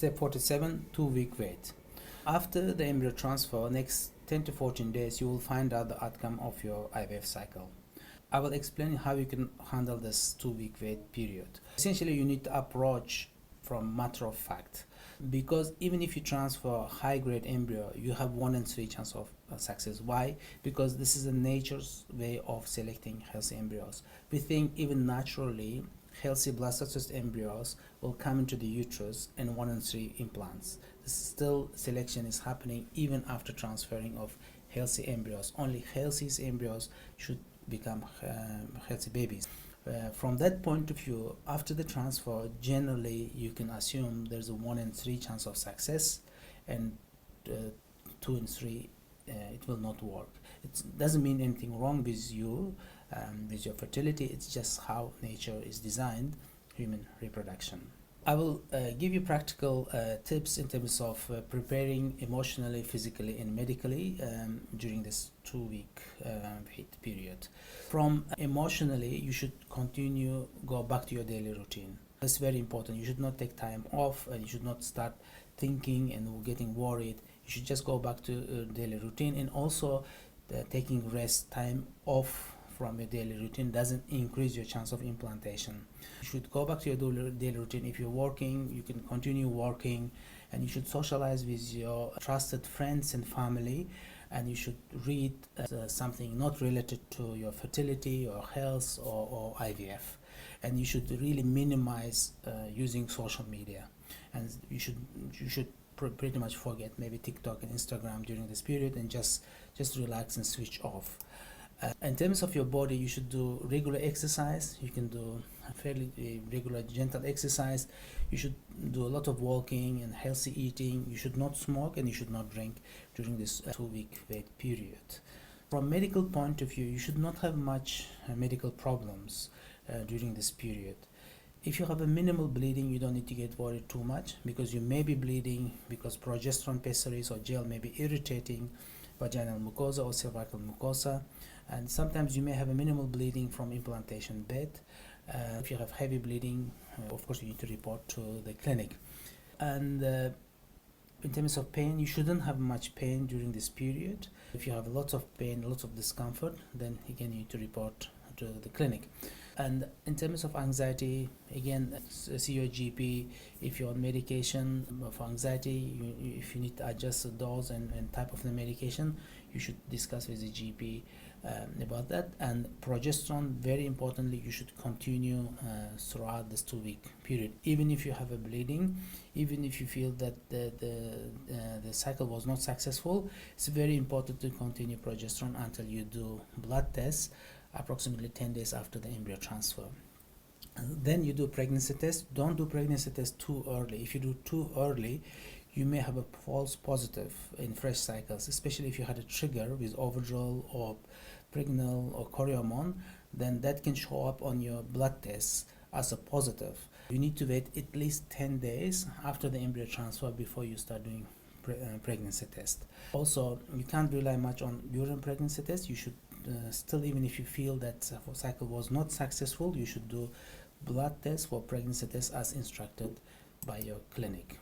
Step 47, 2-week wait. After the embryo transfer, next 10 to 14 days, you will find out the outcome of your IVF cycle. I will explain how you can handle this 2-week wait period. Essentially, you need to approach from matter of fact, because even if you transfer high-grade embryo, you have 1 in 3 chance of success. Why? Because this is a nature's way of selecting healthy embryos. We think even naturally healthy blastocyst embryos will come into the uterus in 1 in 3 implants. This still selection is happening even after transferring of healthy embryos. Only healthy embryos should become healthy babies. From that point of view, after the transfer, generally you can assume there's a 1 in 3 chance of success, and 2 in 3 it will not work. It doesn't mean anything wrong with you, with your fertility. It's just how nature is designed human reproduction. I will give you practical tips in terms of preparing emotionally, physically, and medically during this 2-week wait period. From emotionally, you should go back to your daily routine. That's very important. You should not take time off, and you should not start thinking and getting worried. You should just go back to daily routine. And also taking rest time off from your daily routine doesn't increase your chance of implantation. You should go back to your daily routine. If you're working, you can continue working, and you should socialize with your trusted friends and family, and you should read something not related to your fertility or health or IVF. And you should really minimize using social media, and you should pretty much forget maybe TikTok and Instagram during this period, and just relax and switch off. In terms of your body, you should do regular exercise. You can do a fairly regular gentle exercise. You should do a lot of walking and healthy eating. You should not smoke, and you should not drink during this 2-week wait period. From medical point of view, you should not have much medical problems during this period. If you have a minimal bleeding, you don't need to get worried too much, because you may be bleeding because progesterone pessaries or gel may be irritating vaginal mucosa or cervical mucosa, and sometimes you may have a minimal bleeding from implantation bed. If you have heavy bleeding, of course you need to report to the clinic. And in terms of pain, you shouldn't have much pain during this period. If you have a lot of pain, lots of discomfort, then again you need to report to the clinic. And in terms of anxiety, again, see your GP. If you're on medication for anxiety, if you need to adjust the dose and type of the medication, you should discuss with the GP about that. And progesterone, very importantly, you should continue throughout this 2-week period. Even if you have a bleeding, even if you feel that the cycle was not successful, it's very important to continue progesterone until you do blood tests approximately 10 days after the embryo transfer. And then you do pregnancy test. Don't do pregnancy test too early. If you do too early, you may have a false positive in fresh cycles, especially if you had a trigger with Ovidrel or Pregnal or Choriamon, then that can show up on your blood tests as a positive. You need to wait at least 10 days after the embryo transfer before you start doing pregnancy test. Also, you can't rely much on urine pregnancy test. You should still, even if you feel that cycle was not successful, you should do blood tests for pregnancy tests as instructed by your clinic.